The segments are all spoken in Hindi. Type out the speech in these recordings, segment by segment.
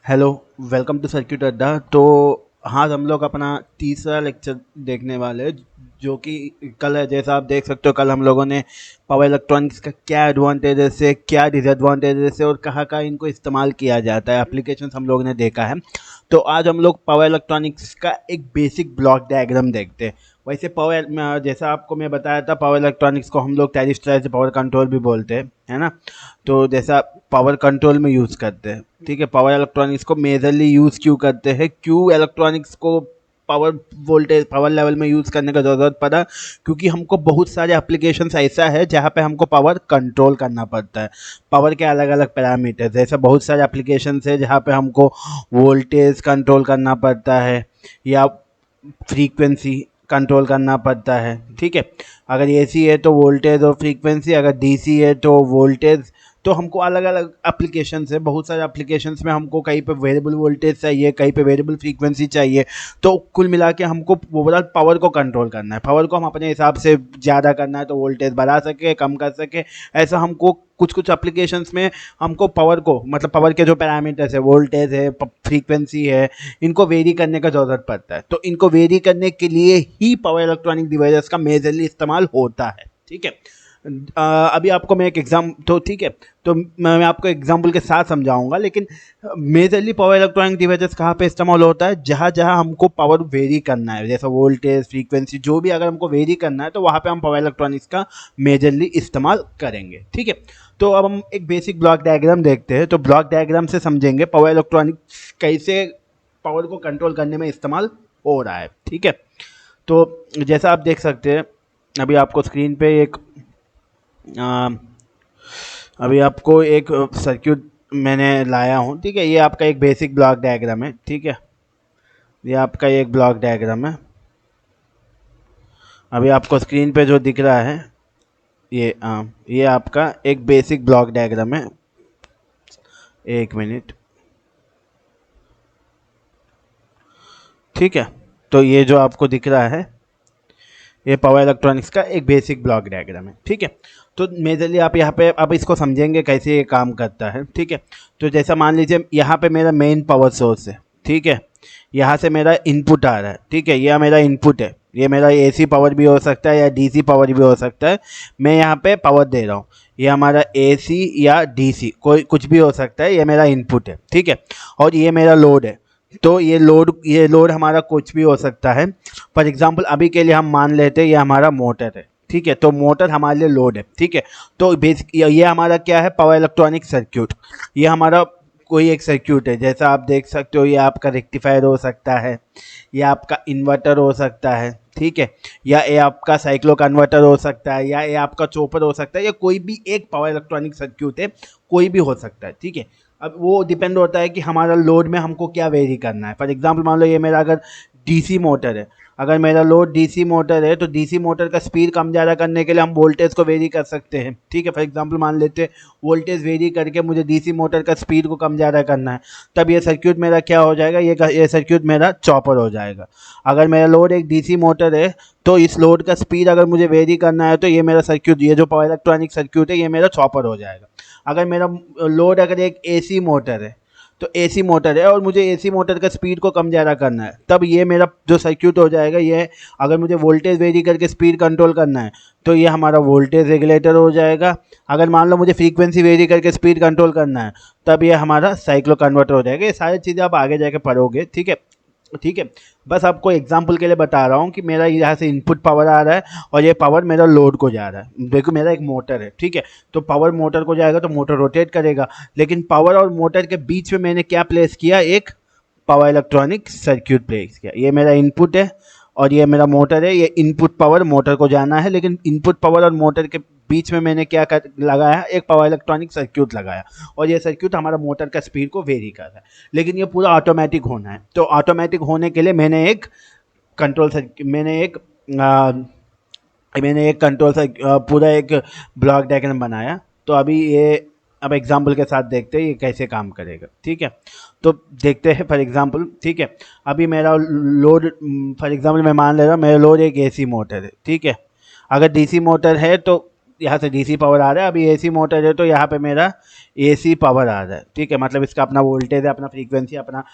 हेलो, वेलकम टू सर्किट अड्डा। तो हाँ, हम लोग अपना तीसरा लेक्चर देखने वाले हैं, जो कि कल है। जैसा आप देख सकते हो, कल हम लोगों ने पावर इलेक्ट्रॉनिक्स का क्या एडवांटेजेस है, क्या डिसएडवांटेजेस है और कहाँ कहाँ इनको इस्तेमाल किया जाता है, एप्लीकेशंस हम लोगों ने देखा है। तो आज हम लोग पावर इलेक्ट्रॉनिक्स का एक बेसिक ब्लॉक डायग्राम देखते हैं। वैसे पावर, जैसा आपको मैं बताया था, पावर इलेक्ट्रॉनिक्स को हम लोग टेरिस्टराइज्ड पावर कंट्रोल भी बोलते हैं, है ना। तो जैसा पावर कंट्रोल में यूज़ करते हैं, ठीक है। पावर इलेक्ट्रॉनिक्स को मेजरली यूज़ क्यों करते हैं, क्यों इलेक्ट्रॉनिक्स को पावर वोल्टेज पावर लेवल में यूज़ करने का ज़रूरत पड़ा, क्योंकि हमको बहुत सारे एप्लीकेशंस ऐसा है जहाँ पे हमको पावर कंट्रोल करना पड़ता है। पावर के अलग अलग पैरामीटर्स, ऐसा बहुत सारे एप्लीकेशंस है जहाँ पे हमको वोल्टेज कंट्रोल करना पड़ता है या फ्रीक्वेंसी कंट्रोल करना पड़ता है, ठीक है। अगर एसी है तो वोल्टेज और फ्रीक्वेंसी, अगर डीसी है तो वोल्टेज। तो हमको अलग अलग एप्लीकेशंस है, बहुत सारे एप्लीकेशंस में हमको कहीं पे वेरिएबल वोल्टेज चाहिए, कहीं पे वेरिएबल फ्रीक्वेंसी चाहिए। तो कुल मिला के हमको ओवरऑल पावर को कंट्रोल करना है। पावर को हम अपने हिसाब से ज़्यादा करना है तो वोल्टेज बढ़ा सके, कम कर सके। ऐसा हमको कुछ कुछ एप्लीकेशंस में हमको पावर को, मतलब पावर के जो पैरामीटर्स है, वोल्टेज है, फ्रीक्वेंसी है, इनको वेरी करने का ज़रूरत पड़ता है। तो इनको वेरी करने के लिए ही पावर इलेक्ट्रॉनिक डिवाइसेस का मेजरली इस्तेमाल होता है, ठीक है। अभी आपको मैं एक एग्जाम तो ठीक है, तो मैं आपको एग्जाम्पल के साथ समझाऊंगा। लेकिन मेजरली पावर इलेक्ट्रॉनिक डिवाइसेस कहाँ पे इस्तेमाल होता है, जहाँ जहाँ हमको पावर वेरी करना है, जैसा वोल्टेज फ्रीक्वेंसी जो भी अगर हमको वेरी करना है तो वहाँ पे हम पावर इलेक्ट्रॉनिक्स का मेजरली इस्तेमाल करेंगे, ठीक है। तो अब हम एक बेसिक ब्लॉक डायग्राम देखते हैं। तो ब्लॉक डायग्राम से समझेंगे पावर इलेक्ट्रॉनिक्स कैसे पावर को कंट्रोल करने में इस्तेमाल हो रहा है, ठीक है। तो जैसा आप देख सकते हैं, अभी आपको स्क्रीन पे एक आ, अभी आपको एक सर्किट मैंने लाया हूँ, ठीक है। ये आपका एक बेसिक ब्लॉक डायग्राम है, ठीक है। ये आपका एक ब्लॉक डायग्राम है। अभी आपको स्क्रीन पे जो दिख रहा है, ये आपका एक बेसिक ब्लॉक डायग्राम है। एक मिनट, ठीक है। तो ये जो आपको दिख रहा है, ये पावर इलेक्ट्रॉनिक्स का एक बेसिक ब्लॉक डायग्राम है, ठीक है। तो मेजरली आप यहाँ पे अब इसको समझेंगे कैसे ये काम करता है, ठीक है। तो जैसा मान लीजिए यहाँ पे मेरा मेन पावर सोर्स है, ठीक है। यहाँ से मेरा इनपुट आ रहा है, ठीक है। यह मेरा इनपुट है, ये मेरा एसी पावर भी हो सकता है या डीसी पावर भी हो सकता है। मैं यहाँ पे पावर दे रहा हूँ, ये हमारा एसी या डीसी कोई कुछ भी हो सकता है, ये मेरा इनपुट है, ठीक है। और ये मेरा लोड है। तो ये लोड हमारा कुछ भी हो सकता है। फॉर एग्जांपल अभी के लिए हम मान लेते हैं ये हमारा मोटर है, ठीक है। तो मोटर हमारे लिए लोड है, ठीक है। तो बेसिक ये हमारा क्या है, पावर इलेक्ट्रॉनिक सर्क्यूट। ये हमारा कोई एक सर्क्यूट है, जैसा आप देख सकते हो। ये आपका रेक्टिफायर हो सकता है, या आपका इन्वर्टर हो सकता है, ठीक है। या ये आपका साइक्लो कन्वर्टर हो सकता है, या ये आपका चॉपर हो सकता है, या कोई भी एक पावर इलेक्ट्रॉनिक सर्क्यूट है, कोई भी हो सकता है, ठीक है। अब वो डिपेंड होता है कि हमारा लोड में हमको क्या वेरी करना है। फॉर एग्जांपल मान लो ये मेरा अगर डीसी मोटर है, अगर मेरा लोड डीसी मोटर है तो डीसी मोटर का स्पीड कम ज़्यादा करने के लिए हम वोल्टेज को वेरी कर सकते हैं, ठीक है। फॉर एग्जांपल मान लेते हैं वोल्टेज वेरी करके मुझे डीसी मोटर का स्पीड को कम ज़्यादा करना है, तब ये सर्क्यूट मेरा क्या हो जाएगा, ये सर्क्यूट मेरा चॉपर हो जाएगा। अगर मेरा लोड एक डीसी मोटर है तो इस लोड का स्पीड अगर मुझे वेरी करना है तो ये मेरा सर्क्यूट, ये जो पावर इलेक्ट्रॉनिक सर्क्यूट है, ये मेरा चॉपर हो जाएगा। अगर मेरा लोड अगर एक एसी मोटर है, तो एसी मोटर है और मुझे एसी मोटर का स्पीड को कम ज़्यादा करना है, तब ये मेरा जो सर्क्यूट हो जाएगा, ये अगर मुझे वोल्टेज वेरी करके स्पीड कंट्रोल करना है तो ये हमारा वोल्टेज रेगुलेटर हो जाएगा। अगर मान लो मुझे फ्रीक्वेंसी वेरी करके स्पीड कंट्रोल करना है, तब ये हमारा साइक्लो कन्वर्टर हो जाएगा। ये सारी चीज़ें आप आगे जाके पढ़ोगे, ठीक है, ठीक है। बस आपको एग्जाम्पल के लिए बता रहा हूँ कि मेरा यहाँ से इनपुट पावर आ रहा है और ये पावर मेरा लोड को जा रहा है। देखो मेरा एक मोटर है, ठीक है। तो पावर मोटर को जाएगा तो मोटर रोटेट करेगा, लेकिन पावर और मोटर के बीच में मैंने क्या प्लेस किया, एक पावर इलेक्ट्रॉनिक सर्क्यूट प्लेस किया। ये मेरा इनपुट है और ये मेरा मोटर है। ये इनपुट पावर मोटर को जाना है, लेकिन इनपुट पावर और मोटर के बीच में मैंने क्या कर लगाया, एक पावर इलेक्ट्रॉनिक सर्क्यूट लगाया। और ये सर्क्यूट हमारा मोटर का स्पीड को वेरी कर रहा है, लेकिन ये पूरा ऑटोमेटिक होना है। तो ऑटोमेटिक होने के लिए मैंने एक कंट्रोल सर्किट मैंने एक कंट्रोल पूरा एक ब्लॉक डायग्राम बनाया। तो अभी ये अब एग्जाम्पल के साथ देखते हैं ये कैसे काम करेगा, ठीक है। तो देखते हैं फॉर एग्जांपल, ठीक है। अभी मेरा लोड, फॉर एग्जांपल मैं मान ले रहा हूँ मेरा लोड एक एसी मोटर है, ठीक है। अगर डीसी मोटर है तो यहाँ से डीसी पावर आ रहा है, अभी एसी मोटर है तो यहाँ पे मेरा एसी पावर आ रहा है, ठीक है। मतलब इसका अपना वोल्टेज है, अपना फ्रीक्वेंसी, अपना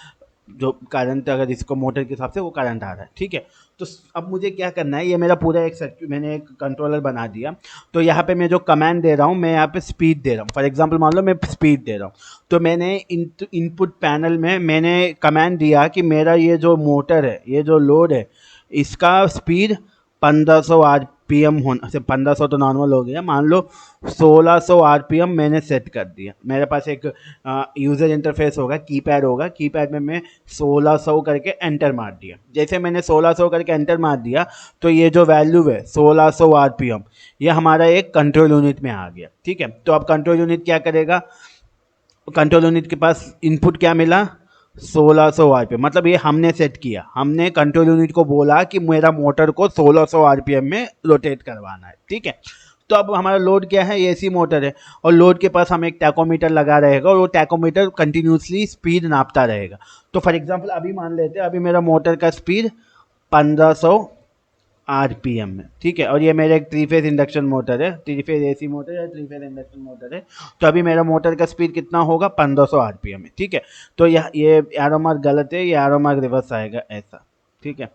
जो करंट, अगर इसको मोटर के हिसाब से वो करंट आ रहा है, ठीक है। तो अब मुझे क्या करना है, ये मेरा पूरा एक सर्किट मैंने एक कंट्रोलर बना दिया। तो यहाँ पे मैं जो कमांड दे रहा हूँ, मैं यहाँ पे स्पीड दे रहा हूँ। फॉर एग्जांपल मान लो मैं स्पीड दे रहा हूँ, तो मैंने इनपुट पैनल में मैंने कमांड दिया कि मेरा ये जो मोटर है, ये जो लोड है, इसका स्पीड 1500 आरपीएम होना से 1500 तो नॉर्मल हो गया, मान लो 1600 आरपीएम मैंने सेट कर दिया। मेरे पास एक यूज़र इंटरफेस होगा, कीपैड होगा, कीपैड में मैं 1600 करके एंटर मार दिया। जैसे मैंने 1600 करके एंटर मार दिया तो ये जो वैल्यू है 1600 आरपीएम, ये हमारा एक कंट्रोल यूनिट में आ गया, ठीक है। तो अब कंट्रोल यूनिट क्या करेगा, कंट्रोल यूनिट के पास इनपुट क्या मिला, 1600 आरपीएम। मतलब ये हमने सेट किया, हमने कंट्रोल यूनिट को बोला कि मेरा मोटर को 1600 आरपीएम में रोटेट करवाना है, ठीक है। तो अब हमारा लोड क्या है, एसी मोटर है, और लोड के पास हम एक टैकोमीटर लगा रहेगा और वो टैकोमीटर कंटिन्यूसली स्पीड नापता रहेगा। तो फॉर एग्जांपल अभी मान लेते हैं, अभी मेरा मोटर का स्पीड 1500 आरपीएम में, ठीक है। और ये मेरा एक 3 फेज इंडक्शन मोटर है, 3 फेज एसी मोटर है, 3 फेज इंडक्शन मोटर है। तो अभी मेरा मोटर का स्पीड कितना होगा, 1500 आरपीएम में, ठीक है। तो ये एरो मार्क गलत है, ये एरो मार्क रिवर्स आएगा ऐसा, ठीक है।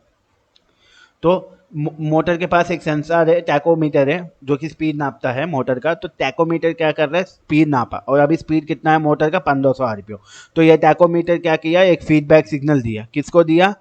तो मोटर के पास एक सेंसर है, टैकोमीटर है, जो कि स्पीड नापता है मोटर का। तो टैकोमीटर क्या कर रहा है, स्पीड नापा, और अभी स्पीड कितना है मोटर का, 1500 आरपीएम। तो ये टैकोमीटर क्या किया, एक फीडबैक सिग्नल दिया, किसको दिया,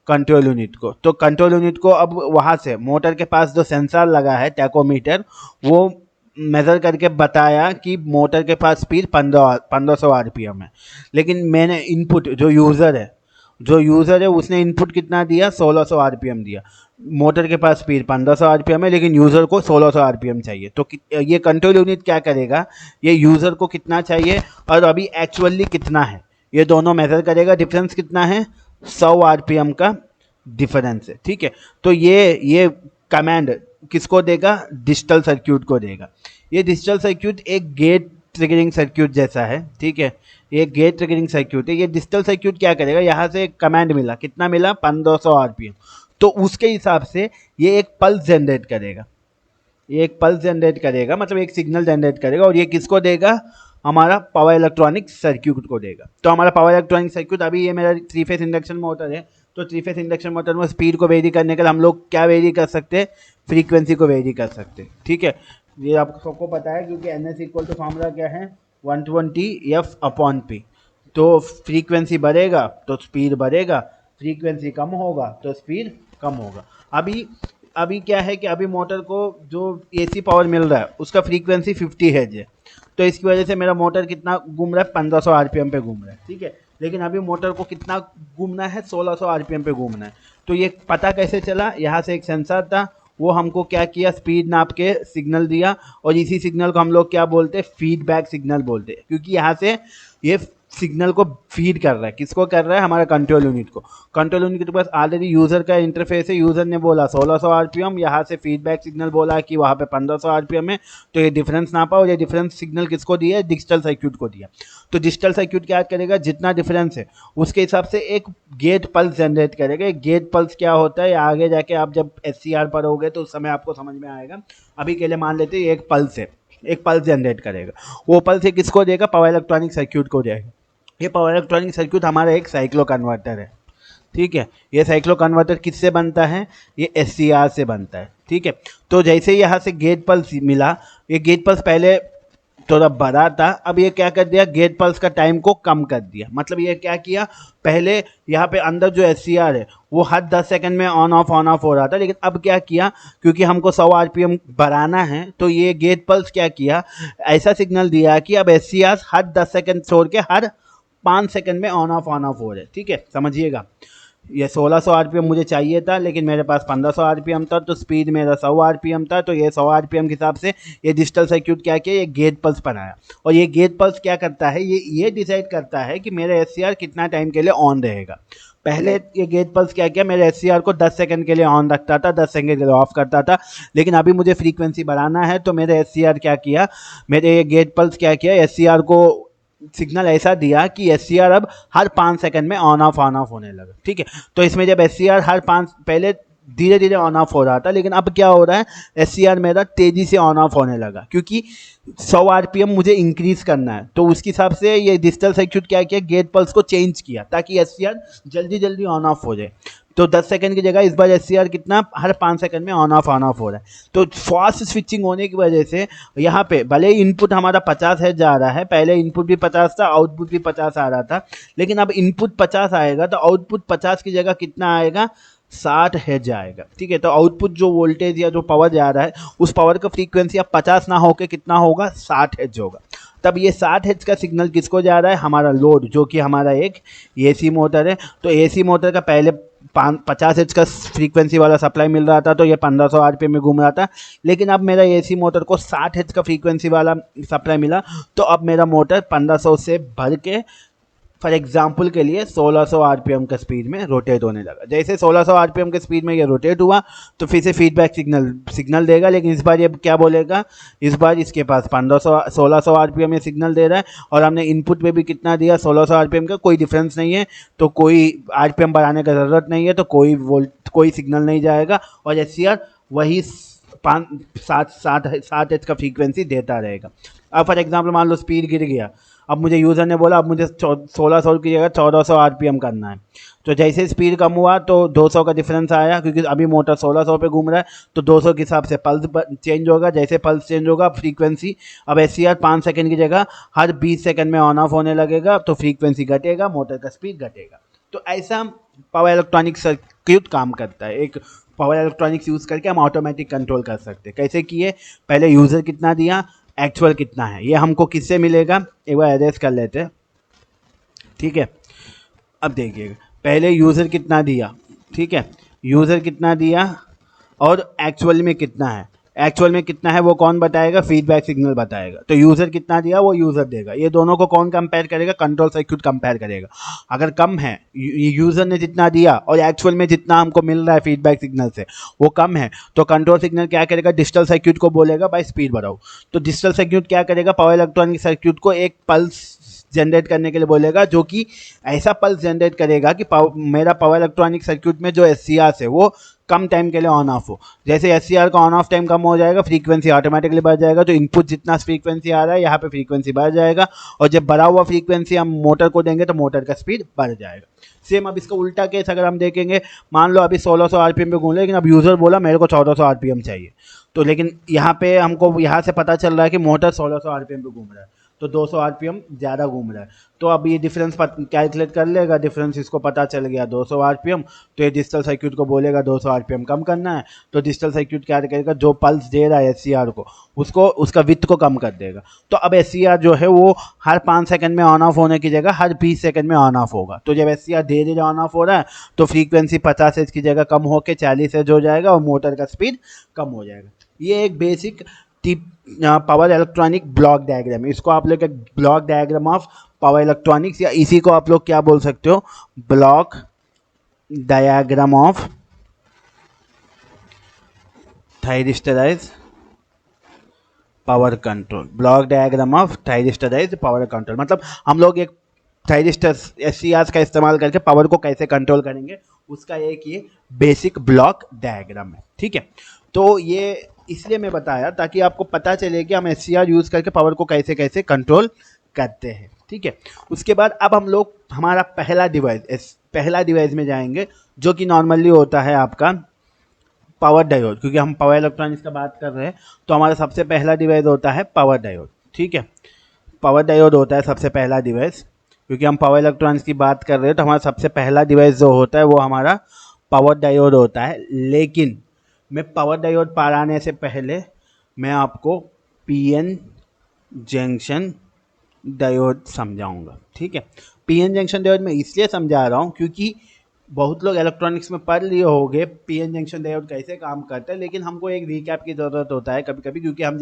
कंट्रोल यूनिट को। तो कंट्रोल यूनिट को अब वहाँ से मोटर के पास जो सेंसर लगा है टैकोमीटर, वो मेज़र करके बताया कि मोटर के पास स्पीड 1500 आरपीएम है। लेकिन मैंने इनपुट जो यूज़र है उसने इनपुट कितना दिया, 1600 आरपीएम दिया। मोटर के पास स्पीड 1500 आरपीएम है, लेकिन यूज़र को 1600 आरपीएम चाहिए। तो ये कंट्रोल यूनिट क्या करेगा, ये यूज़र को कितना चाहिए और अभी एक्चुअली कितना है, ये दोनों मेज़र करेगा। डिफरेंस कितना है, 100 आरपीएम का डिफरेंस है, ठीक है। तो ये कमांड किसको देगा, डिजिटल सर्क्यूट को देगा। ये डिजिटल सर्क्यूट एक गेट ट्रिगरिंग सर्क्यूट जैसा है, ठीक है। ये गेट ट्रिगरिंग सर्क्यूट है। ये डिजिटल सर्क्यूट क्या करेगा, यहाँ से एक कमांड मिला, कितना मिला, 1500 आरपीएम। तो उसके हिसाब से ये एक पल्स जनरेट करेगा, ये एक पल्स जनरेट करेगा, मतलब एक सिग्नल जनरेट करेगा, और ये किसको देगा, हमारा पावर इलेक्ट्रॉनिक सर्क्यूट को देगा। तो हमारा पावर इलेक्ट्रॉनिक सर्क्यूट, अभी ये मेरा 3 फेज इंडक्शन मोटर है। तो 3 फेज इंडक्शन मोटर में स्पीड को वेरी करने के लिए हम लोग क्या वेरी कर सकते हैं, फ्रीक्वेंसी को वेरी कर सकते हैं, ठीक है। ये आप सबको पता है, क्योंकि N S equal to formula क्या है, 120F/P। तो फ्रीक्वेंसी बढ़ेगा तो स्पीड बढ़ेगा, फ्रीक्वेंसी कम होगा तो स्पीड कम होगा। अभी क्या है कि अभी मोटर को जो एसी पावर मिल रहा है उसका फ्रीक्वेंसी 50 हर्ट्ज है। तो इसकी वजह से मेरा मोटर कितना घूम रहा है, 1500 आरपीएम पे घूम रहा है, ठीक है। लेकिन अभी मोटर को कितना घूमना है, 1600 आरपीएम पे घूमना है। तो ये पता कैसे चला, यहाँ से एक सेंसर था, वो हमको क्या किया, स्पीड नाप के सिग्नल दिया, और इसी सिग्नल को हम लोग क्या बोलते हैं, फीडबैक सिग्नल बोलते हैं, क्योंकि यहाँ से ये सिग्नल को फीड कर रहा है, किसको कर रहा है, हमारा कंट्रोल यूनिट को। कंट्रोल यूनिट के पास ऑलरेडी यूज़र का इंटरफेस है, यूज़र ने बोला 1600 आरपीएम, यहाँ से फीडबैक सिग्नल बोला कि वहाँ पे 1500 आरपीएम है। तो ये डिफरेंस नापा, और ये डिफरेंस सिग्नल किसको दिया है, डिजिटल सर्क्यूट को दिया। तो डिजिटल सर्क्यूट क्या करेगा, जितना डिफरेंस है उसके हिसाब से एक गेट पल्स जनरेट करेगा। एक गेट पल्स क्या होता है, आगे जाके आप जब SCR पर होगे तो उस समय आपको समझ में आएगा। अभी के लिए मान लेते हैं एक पल्स है, एक पल्स जनरेट करेगा। वो पल्स किसको देगा, पावर इलेक्ट्रॉनिक सर्क्यूट को देगा। ये पावर इलेक्ट्रॉनिक सर्क्यूट हमारा एक साइक्लो कन्वर्टर है, ठीक है। ये साइक्लो कन्वर्टर किससे बनता है, ये SCR से बनता है, ठीक है। तो जैसे यहाँ से गेट पल्स मिला, ये गेट पल्स पहले थोड़ा बड़ा था, अब ये क्या कर दिया, गेट पल्स का टाइम को कम कर दिया। मतलब ये क्या किया, पहले यहाँ पे अंदर जो SCR है वो हर 10 सेकंड में ऑन ऑफ हो रहा था, लेकिन अब क्या किया, क्योंकि हमको 100 आरपीएम बढ़ाना है, तो ये गेट पल्स क्या किया, ऐसा सिग्नल दिया कि अब SCR हर 10 सेकंड छोड़ के हर 5 सेकंड में ऑन ऑफ हो रहे, ठीक है। समझिएगा, ये 1600 आरपीएम मुझे चाहिए था, लेकिन मेरे पास 1500 आरपीएम था, तो स्पीड मेरा 100 आरपीएम था। तो ये 100 आरपीएम के हिसाब से ये डिजिटल सर्क्यूट क्या किया, ये गेट पल्स बनाया। और ये गेट पल्स क्या करता है, ये डिसाइड करता है कि मेरा SCR कितना टाइम के लिए ऑन रहेगा। पहले ये गेट पल्स क्या किया, मेरे SCR को 10 सेकंड के लिए ऑन रखता था, 10 सेकंड के लिए ऑफ करता था। लेकिन अभी मुझे फ्रीक्वेंसी बढ़ाना है, तो मेरे SCR क्या किया, मेरे ये गेट पल्स क्या किया, SCR को सिग्नल ऐसा दिया कि SCR अब हर 5 सेकंड में ऑन ऑफ होने लगा, ठीक है। तो इसमें जब SCR हर 5, पहले धीरे धीरे ऑन ऑफ हो रहा था, लेकिन अब क्या हो रहा है, एससीआर मेरा तेज़ी से ऑन ऑफ होने लगा, क्योंकि 100 आरपीएम मुझे इंक्रीज करना है। तो उसके हिसाब से ये डिजिटल सर्किट क्या किया, गेट पल्स को चेंज किया ताकि एससीआर जल्दी जल्दी ऑन ऑफ हो जाए। तो 10 सेकंड की जगह इस बार एससीआर कितना हर 5 सेकंड में ऑन ऑफ हो रहा है। तो फास्ट स्विचिंग होने की वजह से यहाँ पे भले ही इनपुट हमारा 50 है जा रहा है, पहले इनपुट भी 50 था, आउटपुट भी 50 आ रहा था, लेकिन अब इनपुट 50 आएगा तो आउटपुट 50 की जगह कितना आएगा, 60 हेज आएगा। ठीक है, तो आउटपुट जो वोल्टेज या जो पावर जा रहा है उस पावर का फ्रीक्वेंसी अब 50 ना होके कितना होगा, 60 हेज होगा। तब ये 60 हेज का सिग्नल किसको जा रहा है, हमारा लोड, जो कि हमारा एक एसी मोटर है। तो एसी मोटर का पहले 50 हेज का फ्रीक्वेंसी वाला सप्लाई मिल रहा था, तो ये 1500 आरपीएम में घूम रहा था, लेकिन अब मेरा एसी मोटर को 60 हेज का फ्रीक्वेंसी वाला सप्लाई मिला, तो अब मेरा मोटर 1500 से भर के फॉर एग्जाम्पल के लिए 1600 आरपीएम का स्पीड में रोटेट होने लगा। जैसे 1600 आरपीएम के स्पीड में ये रोटेट हुआ तो फिर से फीडबैक सिग्नल देगा, लेकिन इस बार ये क्या बोलेगा, इस बार इसके पास 1600 आरपीएम में सिग्नल दे रहा है, और हमने इनपुट में भी कितना दिया, 1600 आरपीएम का, कोई डिफरेंस नहीं है, तो कोई आरपीएम बढ़ाने का ज़रूरत नहीं है, तो कोई सिग्नल नहीं जाएगा, और एससीआर वही 60 एच का फ्रीक्वेंसी देता रहेगा। अब फॉर एग्जाम्पल मान लो स्पीड गिर गया, अब मुझे यूज़र ने बोला अब मुझे 1600 की जगह 1400 आरपीएम करना है, तो जैसे स्पीड कम हुआ तो 200 का डिफरेंस आया, क्योंकि अभी मोटर 1600 पे घूम रहा है, तो 200 के हिसाब से पल्स चेंज होगा। जैसे पल्स चेंज होगा फ्रीक्वेंसी, अब एससीआर 5 सेकंड की जगह हर 20 सेकंड में ऑन ऑफ होने लगेगा, तो फ्रीक्वेंसी घटेगा, मोटर का स्पीड घटेगा। तो ऐसा पावर इलेक्ट्रॉनिक सर्किट काम करता है। एक पावर इलेक्ट्रॉनिक्स यूज़ करके हम ऑटोमेटिक कंट्रोल कर सकते हैं। कैसे किए, पहले यूज़र कितना दिया, एक्चुअल कितना है, ये हमको किससे मिलेगा, एक बार एड्रेस कर लेते हैं। ठीक है, अब देखिएगा पहले यूज़र कितना दिया, ठीक है, यूज़र कितना दिया और एक्चुअल में कितना है, एक्चुअल में कितना है वो कौन बताएगा, फीडबैक सिग्नल बताएगा। तो यूज़र कितना दिया वो यूज़र देगा, ये दोनों को कौन कंपेयर करेगा, कंट्रोल सर्किट कंपेयर करेगा। अगर कम है, यूज़र ने जितना दिया और एक्चुअल में जितना हमको मिल रहा है फीडबैक सिग्नल से वो कम है, तो कंट्रोल सिग्नल क्या करेगा, डिजिटल सर्किट को बोलेगा भाई स्पीड बढ़ाओ। तो डिजिटल सर्किट क्या करेगा, पावर इलेक्ट्रॉनिक सर्किट को एक पल्स जनरेट करने के लिए बोलेगा, जो कि ऐसा पल्स जनरेट करेगा कि मेरा पावर इलेक्ट्रॉनिक सर्किट में जो एससीआर है वो कम टाइम के लिए ऑन ऑफ हो। जैसे एससीआर का ऑन ऑफ टाइम कम हो जाएगा, फ्रीक्वेंसी ऑटोमेटिकली बढ़ जाएगा, तो इनपुट जितना फ्रीक्वेंसी आ रहा है यहाँ पे फ्रीक्वेंसी बढ़ जाएगा, और जब बढ़ा हुआ फ्रीक्वेंसी हम मोटर को देंगे तो मोटर का स्पीड बढ़ जाएगा। सेम अब इसका उल्टा केस अगर हम देखेंगे, मान लो अभी 1600 आरपीएम पे घूम, लेकिन अब यूज़र बोला मेरे को 1400 आरपीएम चाहिए, तो लेकिन यहाँ पे हमको यहाँ से पता चल रहा है कि मोटर 1600 आरपीएम पे घूम रहा है, तो 200 आरपीएम ज़्यादा घूम रहा है। तो अब ये डिफरेंस कैलकुलेट कर लेगा, डिफरेंस इसको पता चल गया 200 आरपीएम, तो ये डिजिटल सर्किट को बोलेगा 200 आरपीएम कम करना है, तो डिजिटल सर्किट क्या करेगा, जो पल्स दे रहा है एससीआर को उसको उसका विड्थ को कम कर देगा। तो अब एससीआर जो है वो हर 5 सेकंड में ऑन ऑफ होने की जगह हर 20 सेकंड में ऑन ऑफ होगा। तो जब एससीआर धीरे धीरे ऑन ऑफ हो रहा है तो फ्रीक्वेंसी 50 एच की जगह कम होकर 40 एच हो जाएगा और मोटर का स्पीड कम हो जाएगा। ये एक basic power electronic block diagram, इसको आप लोग एक block diagram of power electronics, या इसी को आप लोग क्या बोल सकते हो, block diagram of thyristorised power control. Block diagram of thyristorised power control मतलब हम लोग एक थायरिस्टर एससीआर का इस्तेमाल करके पावर को कैसे कंट्रोल करेंगे, उसका एक ये बेसिक ब्लॉक डायग्राम है। ठीक है, तो ये इसलिए मैं बताया ताकि आपको पता चले कि हम एससीआर यूज़ करके पावर को कैसे कैसे कंट्रोल करते हैं। ठीक है, उसके बाद अब हम लोग हमारा पहला डिवाइस में जाएंगे, जो कि नॉर्मली होता है आपका पावर डायोड। क्योंकि हम पावर इलेक्ट्रॉनिक्स का बात कर रहे हैं तो हमारा सबसे पहला डिवाइस होता है पावर डायोड। ठीक है, पावर डायोड होता है सबसे पहला डिवाइस। क्योंकि हम पावर इलेक्ट्रॉनिक्स की बात कर रहे हैं तो हमारा सबसे पहला डिवाइस जो होता है वो हमारा पावर डायोड होता है। लेकिन मैं पावर डायोड पढ़ाने से पहले मैं आपको पीएन जंक्शन डायोड समझाऊंगा। ठीक है, पीएन जंक्शन डायोड मैं इसलिए समझा रहा हूँ क्योंकि बहुत लोग इलेक्ट्रॉनिक्स में पढ़ लिए होंगे पीएन जंक्शन डायोड कैसे काम करता है, लेकिन हमको एक रिकैप की ज़रूरत होता है कभी कभी, क्योंकि हम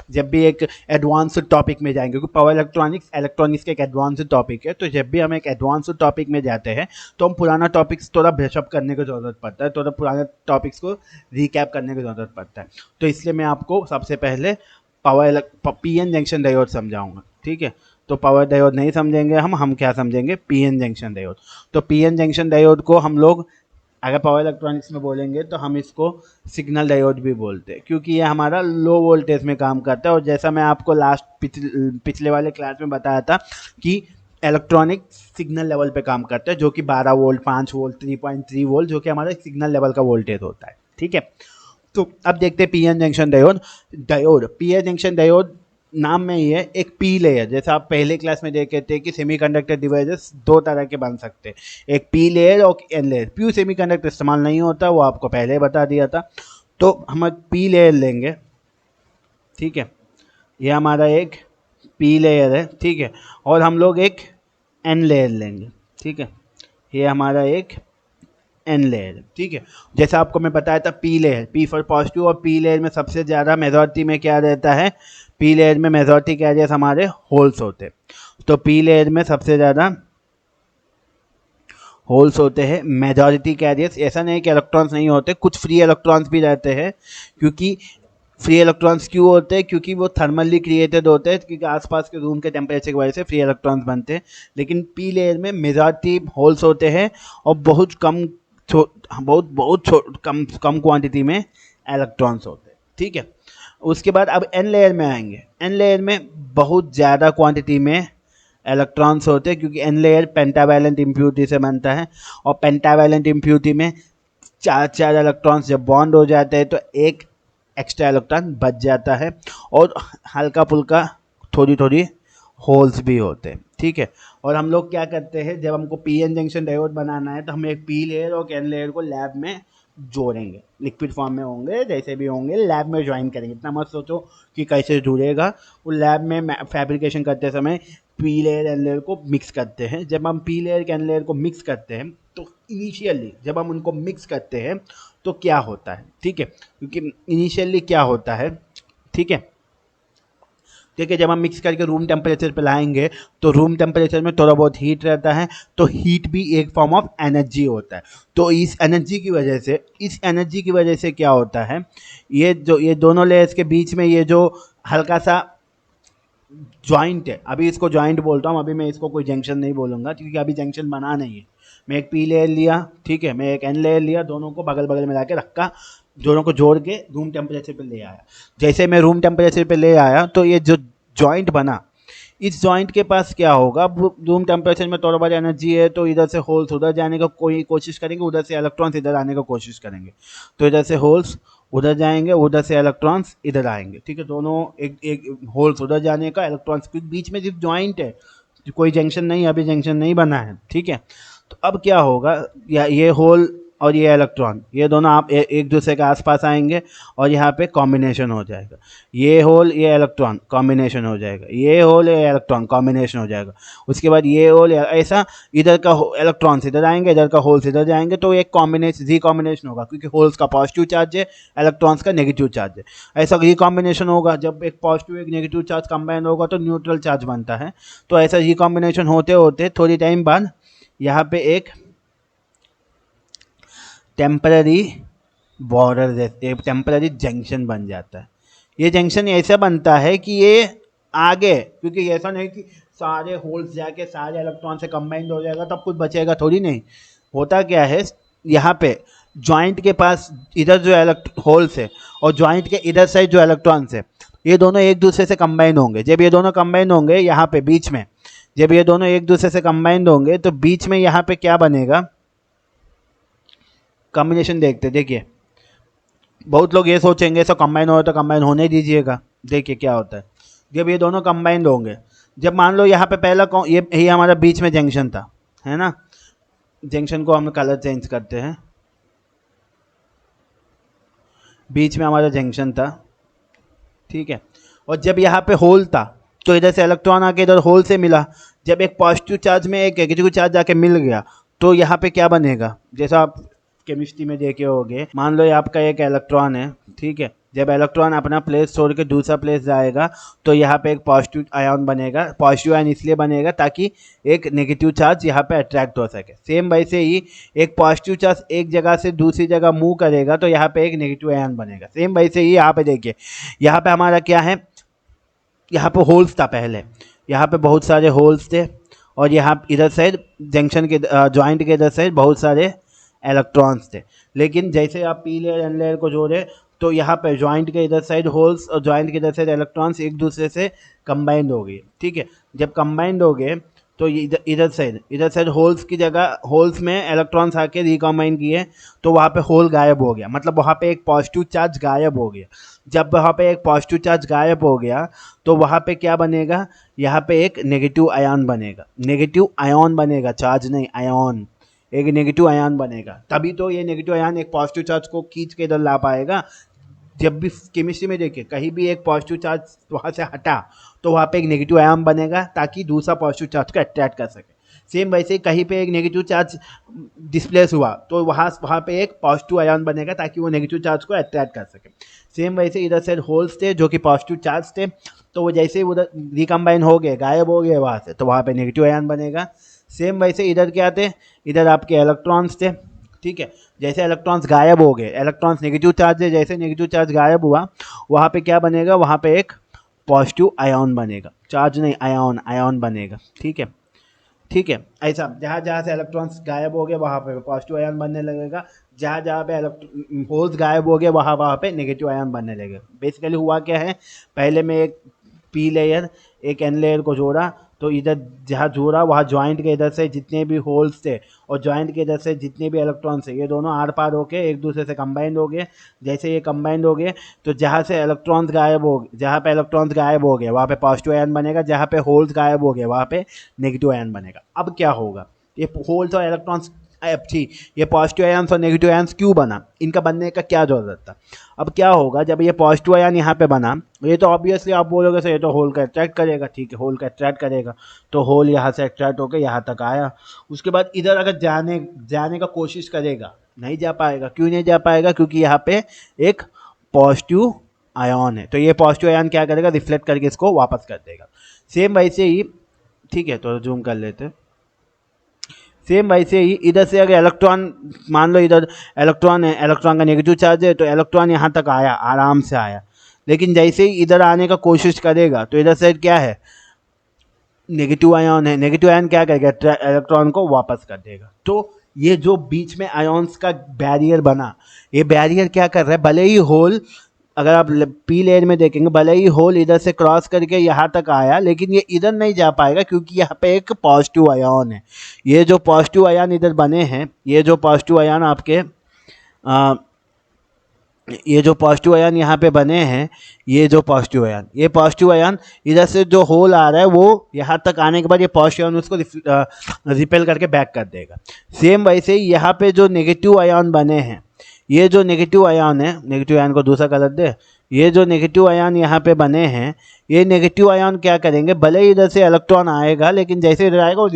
जब भी एक एडवांस टॉपिक में जाएंगे, क्योंकि पावर इलेक्ट्रॉनिक्स का एक एडवांस टॉपिक है, तो जब भी हम एक एडवांस टॉपिक में जाते हैं तो हम पुराना टॉपिक्स थोड़ा ब्रशअप करने की ज़रूरत पड़ता है, थोड़ा पुराने टॉपिक्स को रिकैप करने की ज़रूरत पड़ता है। तो इसलिए मैं आपको सबसे पहले पीएन जंक्शन डायोड समझाऊंगा। ठीक है, तो पावर डायोड नहीं समझेंगे हम क्या समझेंगे, पीएन जंक्शन डायोड। तो पीएन जंक्शन डायोड को हम लोग अगर पावर इलेक्ट्रॉनिक्स में बोलेंगे तो हम इसको सिग्नल डायोड भी बोलते हैं, क्योंकि ये हमारा लो वोल्टेज में काम करता है। और जैसा मैं आपको लास्ट पिछले वाले क्लास में बताया था कि इलेक्ट्रॉनिक सिग्नल लेवल पे काम करता है, जो कि 12 वोल्ट, 5 वोल्ट, 3.3 वोल्ट, जो कि हमारा सिग्नल लेवल का वोल्टेज होता है। ठीक है, तो अब देखते हैं PN junction diode. PN junction diode नाम में ही है एक पी लेयर, जैसा आप पहले क्लास में देखे थे कि सेमीकंडक्टर डिवाइसेस दो तरह के बन सकते हैं, एक पी लेयर और एन लेयर। प्योर सेमीकंडक्टर इस्तेमाल नहीं होता, वो आपको पहले बता दिया था। तो हम पी लेयर लेंगे, ठीक है, ये हमारा एक पी लेयर है, ठीक है, और हम लोग एक एन लेयर लेंगे, ठीक है, ये हमारा एक एन लेयर, ठीक है। जैसा आपको मैं बताया था P layer, P for positive, और पी लेयर में सबसे ज़्यादा मेजॉरिटी में क्या रहता है, पी लेयर में मेजॉरिटी कैरियर्स हमारे होल्स होते हैं। तो पी लेयर में सबसे ज़्यादा होल्स होते हैं, मेजॉरिटी कैरियर्स। ऐसा नहीं कि इलेक्ट्रॉन्स नहीं होते, कुछ फ्री इलेक्ट्रॉन्स भी रहते हैं। क्योंकि फ्री इलेक्ट्रॉन्स क्यों होते हैं, क्योंकि वो थर्मली क्रिएटेड होते हैं, क्योंकि आसपास के रूम के टेम्परेचर की वजह से फ्री इलेक्ट्रॉन्स बनते हैं। लेकिन पी लेयर में मेजॉरिटी होल्स होते हैं और बहुत कम कम कम क्वांटिटी में इलेक्ट्रॉन्स होते हैं, ठीक है। उसके बाद अब एन लेयर में आएंगे। एन लेयर में बहुत ज़्यादा क्वांटिटी में इलेक्ट्रॉन्स होते हैं, क्योंकि एन लेयर पेंटावैलेंट इम्प्यूरिटी से बनता है, और पेंटावैलेंट इम्प्यूरिटी में चार इलेक्ट्रॉन्स जब बॉन्ड हो जाते हैं तो एक एक्स्ट्रा इलेक्ट्रॉन बच जाता है, और हल्का फुल्का थोड़ी होल्स भी होते हैं, ठीक है। और हम लोग क्या करते हैं, जब हमको पी एन जंक्शन डायोड बनाना है तो हम एक पी लेयर और एन लेयर को लैब में जोड़ेंगे, लिक्विड फॉर्म में होंगे, जैसे भी होंगे लैब में ज्वाइन करेंगे। इतना मत सोचो कि कैसे जुड़ेगा, वो लैब में फैब्रिकेशन करते समय पी लेयर एन लेयर को मिक्स करते हैं। जब हम पी लेयर एन लेयर को मिक्स करते हैं तो इनिशियली जब हम उनको मिक्स करते हैं तो क्या होता है, ठीक है, क्योंकि इनिशियली क्या होता है, ठीक है, देखिए जब हम मिक्स करके रूम टेम्परेचर पे लाएंगे तो रूम टेम्परेचर में थोड़ा बहुत हीट रहता है, तो हीट भी एक फॉर्म ऑफ एनर्जी होता है। तो इस एनर्जी की वजह से क्या होता है, ये दोनों लेयर्स के बीच में ये जो हल्का सा जॉइंट है, अभी इसको जॉइंट बोलता हूँ, अभी मैं इसको कोई जंक्शन नहीं बोलूँगा, क्योंकि अभी जंक्शन बना नहीं है। मैं एक पी लेयर लिया, ठीक है, मैं एक एन लेयर लिया, दोनों को बगल बगल में ला के रखा, दोनों को जोड़ के रूम टेम्परेचर पे ले आया। जैसे मैं रूम टेम्परेचर पे ले आया तो ये जो जॉइंट बना, इस जॉइंट के पास क्या होगा, रूम टेम्परेचर में थोड़ा बहुत एनर्जी है, तो इधर से होल्स उधर जाने का कोई कोशिश करेंगे, उधर से इलेक्ट्रॉन्स इधर आने का कोशिश करेंगे। तो इधर से होल्स उधर जाएंगे, उधर से इलेक्ट्रॉन्स इधर आएंगे, ठीक है, दोनों एक होल्स उधर जाने का, इलेक्ट्रॉन्स के बीच में सिर्फ जॉइंट है, कोई जंक्शन नहीं, अभी जंक्शन नहीं बना है, ठीक है। तो अब क्या होगा, ये होल और ये इलेक्ट्रॉन, ये दोनों आप एक दूसरे के आसपास आएंगे और यहाँ पे कॉम्बिनेशन हो जाएगा। ये होल ये इलेक्ट्रॉन कॉम्बिनेशन हो जाएगा, ये होल ये इलेक्ट्रॉन कॉम्बिनेशन हो जाएगा। उसके बाद ये होल ऐसा, इधर का इलेक्ट्रॉन्स इधर आएंगे, इधर का होल्स इधर जाएंगे, तो एक कॉम्बिनेशन रिकॉम्बिनेशन होगा, क्योंकि होल्स का पॉजिटिव चार्ज है, इलेक्ट्रॉन्स का नेगेटिव चार्ज है। ऐसा रिकॉम्बिनेशन होगा, जब एक पॉजिटिव एक नेगेटिव चार्ज कंबाइन होगा तो न्यूट्रल चार्ज बनता है। तो ऐसा रिकॉम्बिनेशन होते होते थोड़ी टाइम बाद यहाँ पे एक टेम्पररी बॉर्डर, एक टेम्पररी जंक्शन बन जाता है। ये जंक्शन ऐसा बनता है कि ये आगे, क्योंकि ऐसा नहीं कि सारे होल्स जाके सारे इलेक्ट्रॉन से कंबाइंड हो जाएगा तब कुछ बचेगा, थोड़ी नहीं होता। क्या है, यहाँ पे जॉइंट के पास इधर जो होल्स है और जॉइंट के इधर साइड जो इलेक्ट्रॉन्स है, ये दोनों एक दूसरे से कंबाइन होंगे। जब ये दोनों कंबाइन होंगे यहाँ पे बीच में, जब ये दोनों एक दूसरे से कंबाइंड होंगे तो बीच में यहाँ पे क्या बनेगा, कॉम्बिनेशन देखते, देखिए बहुत लोग ये सोचेंगे ऐसा कंबाइन हो तो कंबाइन होने दीजिएगा। देखिए क्या होता है, जब ये दोनों कंबाइंड होंगे, जब मान लो यहाँ पे पहला ये हमारा बीच में जंक्शन था, है ना, जंक्शन को हम कलर चेंज करते हैं, बीच में हमारा जंक्शन था, ठीक है, और जब यहाँ पे होल था तो इधर से इलेक्ट्रॉन आके इधर होल से मिला, जब एक पॉजिटिव चार्ज में एक नेगेटिव चार्ज जाके मिल गया तो यहाँ पे क्या बनेगा, जैसा आप केमिस्ट्री में देखे होंगे, मान लो ये आपका एक इलेक्ट्रॉन है, ठीक है, जब इलेक्ट्रॉन अपना प्लेस छोड़ के दूसरा प्लेस जाएगा तो यहाँ पे एक पॉजिटिव आयन बनेगा। पॉजिटिव आयन इसलिए बनेगा ताकि एक नेगेटिव चार्ज यहाँ पे अट्रैक्ट हो सके। सेम वैसे ही एक पॉजिटिव चार्ज एक जगह से दूसरी जगह मूव करेगा तो यहाँ पे एक नेगेटिव आयन बनेगा। सेम वैसे ही यहाँ पे देखिए, यहाँ पे हमारा क्या है, यहाँ पे होल्स था पहले, यहाँ पे बहुत सारे होल्स थे, और यहाँ इधर साइड जंक्शन के जॉइंट के इधर साइड बहुत सारे इलेक्ट्रॉन्स थे। लेकिन जैसे आप पी लेयर एन लेयर को जोड़े तो यहाँ पे जॉइंट के इधर साइड होल्स और जॉइंट के इधर साइड इलेक्ट्रॉन्स एक दूसरे से कंबाइंड हो गए, ठीक है। जब कंबाइंड हो गए तो इधर साइड होल्स की जगह होल्स में इलेक्ट्रॉन्स आके रिकम्बाइन किए तो वहाँ पे होल गायब हो गया, मतलब वहाँ पे एक पॉजिटिव चार्ज गायब हो गया। जब वहाँ पे एक पॉजिटिव चार्ज गायब हो गया तो वहाँ पे क्या बनेगा, यहाँ पे एक नेगेटिव आयन बनेगा, नेगेटिव आयन बनेगा, चार्ज नहीं आयन, एक नेगेटिव आयन बनेगा। तभी तो ये नेगेटिव आयन एक पॉजिटिव चार्ज को खींच के इधर ला पाएगा। जब भी केमिस्ट्री में देखिए कहीं भी एक पॉजिटिव चार्ज वहाँ से हटा तो वहाँ पे एक नेगेटिव आयन बनेगा ताकि दूसरा पॉजिटिव चार्ज को अट्रैक्ट कर सके। सेम वैसे ही कहीं पे एक नेगेटिव चार्ज डिस्प्लेस हुआ तो वहाँ पे एक पॉजिटिव आयन बनेगा ताकि वो नेगेटिव चार्ज को अट्रैक्ट कर सके। सेम वैसे इधर से होल्स थे जो कि पॉजिटिव चार्ज थे, तो वो जैसे ही उधर रिकम्बाइन हो गए, गायब हो गए वहाँ से, तो वहाँ पे नेगेटिव आयन बनेगा। सेम वैसे इधर क्या थे, इधर आपके इलेक्ट्रॉन्स थे, ठीक है। जैसे इलेक्ट्रॉन्स गायब हो गए, इलेक्ट्रॉन्स नेगेटिव चार्ज है, जैसे नेगेटिव चार्ज गायब हुआ वहाँ पे क्या बनेगा, वहाँ पे एक पॉजिटिव आयन बनेगा, चार्ज नहीं आयन, आयन बनेगा, ठीक है। ठीक है, ऐसा जहाँ जहाँ से इलेक्ट्रॉन्स गायब हो गए वहाँ पे पॉजिटिव आयन बनने लगेगा, जहाँ जहाँ पे होल्स गायब हो गए वहाँ वहाँ पे नेगेटिव आयन बनने लगेगा। बेसिकली हुआ क्या है, पहले में एक पी लेयर एक एन लेयर को जोड़ा, तो इधर जहाँ जोड़ा वहाँ जॉइंट के इधर से जितने भी होल्स थे और जॉइंट के इधर से जितने भी इलेक्ट्रॉन्स थे ये दोनों आर पार होके एक दूसरे से कंबाइंड हो गए। जैसे ये कंबाइंड हो गए तो जहाँ से इलेक्ट्रॉन्स गायब हो, जहाँ पे इलेक्ट्रॉन्स गायब हो गए वहाँ पे पॉजिटिव आयन बनेगा, जहाँ पे होल्स गायब हो गए वहाँ पे नेगेटिव आयन बनेगा। अब क्या होगा, ये होल्स और इलेक्ट्रॉन्स ठीक, ये पॉजिटिव आयन्स और नेगेटिव आयन्स क्यों बना, इनका बनने का क्या जरूरत था। अब क्या होगा, जब ये पॉजिटिव आयन यहाँ पे बना, ये तो ऑब्वियसली आप बोलोगे सर ये तो होल का अट्रैक्ट करेगा, ठीक है होल का अट्रैक्ट करेगा, तो होल यहाँ से अट्रैक्ट होकर यहाँ तक आया। उसके बाद इधर अगर जाने का कोशिश करेगा, नहीं जा पाएगा। क्यों नहीं जा पाएगा, क्योंकि यहाँ पे एक पॉजिटिव आयन है, तो ये पॉजिटिव आयन क्या करेगा, रिफ्लेक्ट करके इसको वापस कर देगा। सेम वैसे ही, ठीक है तो जूम कर लेते हैं। सेम वैसे ही इधर से अगर इलेक्ट्रॉन, मान लो इधर इलेक्ट्रॉन है, इलेक्ट्रॉन का नेगेटिव चार्ज है, तो इलेक्ट्रॉन यहाँ तक आया, आराम से आया। लेकिन जैसे ही इधर आने का कोशिश करेगा तो इधर से क्या है, नेगेटिव आयन है, नेगेटिव आयन क्या करेगा, इलेक्ट्रॉन को वापस कर देगा। तो ये जो बीच में आयन्स का बैरियर बना, ये बैरियर क्या कर रहा है, भले ही होल, अगर आप पी लेयर में देखेंगे भले ही होल इधर से क्रॉस करके यहाँ तक आया, लेकिन ये इधर नहीं जा पाएगा क्योंकि यहाँ पे एक पॉजिटिव आयन है। ये जो पॉजिटिव आयन इधर बने हैं, ये जो पॉजिटिव आयन आपके ये जो पॉजिटिव आयन यहाँ पे बने हैं, ये जो पॉजिटिव आयन, ये पॉजिटिव आयन इधर से जो होल आ रहा है वो यहाँ तक आने के बाद ये पॉजिटिव आयन उसको रिपेल करके बैक कर देगा। सेम वैसे ही यहाँ पे जो नेगेटिव आयन बने हैं, ये जो नेगेटिव आयन है, नेगेटिव आयन को दूसरा कलर दे, ये जो नेगेटिव आयन यहाँ पे बने हैं, ये नेगेटिव आयन क्या करेंगे, भले ही इधर से इलेक्ट्रॉन आएगा लेकिन जैसे इधर आएगा वो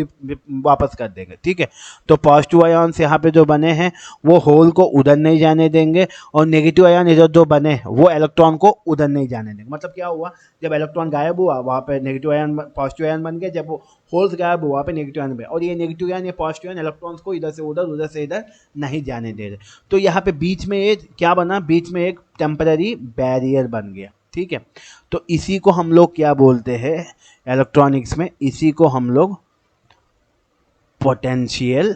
वापस कर देंगे, ठीक है। तो पॉजिटिव आयन्स यहाँ पे जो बने हैं वो होल को उधर नहीं जाने देंगे, और नेगेटिव आयन इधर जो बने हैं वो इलेक्ट्रॉन को उधर नहीं जाने देंगे। मतलब क्या हुआ, जब इलेक्ट्रॉन गायब हुआ वहाँ पे नेगेटिव आयन पॉजिटिव आयन बन गए, जब वो होल्स गायब हुआ वहाँ पे नेगेटिव आयन बने, और ये नेगेटिव आयन, ये पॉजिटिव आयन इलेक्ट्रॉन्स को इधर से उधर, उधर से इधर नहीं जाने दे रहे। तो यहाँ पे बीच में ये क्या बना, बीच में एक टेम्पररी बैरियर बन गया, ठीक है। तो इसी को हम लोग क्या बोलते हैं इलेक्ट्रॉनिक्स में, इसी को हम लोग पोटेंशियल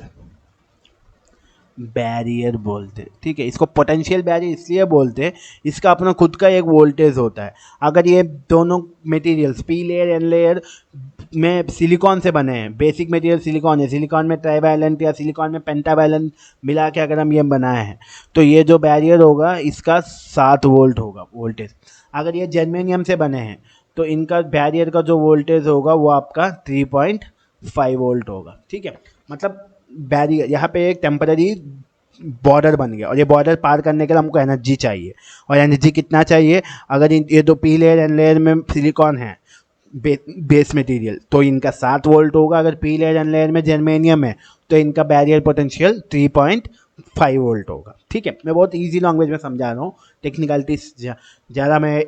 बैरियर बोलते, ठीक है। इसको पोटेंशियल बैरियर इसलिए बोलते हैं, इसका अपना खुद का एक वोल्टेज होता है। अगर ये दोनों materials P layer N layer में सिलिकॉन से बने हैं, बेसिक मटेरियल सिलिकॉन है, सिलिकॉन में ट्राइवैलेंट या सिलिकॉन में पेंटावैलेंट मिला के अगर हम ये बनाए हैं, तो ये जो बैरियर होगा इसका 7 वोल्ट होगा वोल्टेज। अगर ये जर्मेनियम से बने हैं तो इनका बैरियर का जो वोल्टेज होगा वो आपका 3.5 वोल्ट होगा, ठीक है। मतलब बैरियर यहाँ पे एक टेम्पररी बॉर्डर बन गया, और ये बॉर्डर पार करने के लिए हमको एनर्जी चाहिए, और एनर्जी कितना चाहिए, अगर ये दो पी लेयर एन लेयर में सिलिकॉन है बेस मटेरियल तो इनका 7 वोल्ट होगा, अगर पी लेयर एन लेयर में जर्मेनियम है तो इनका बैरियर पोटेंशियल 3.5 वोल्ट होगा, ठीक है। मैं बहुत इजी लैंग्वेज में समझा रहा हूँ, टेक्निकलिटीज ज़्यादा मैं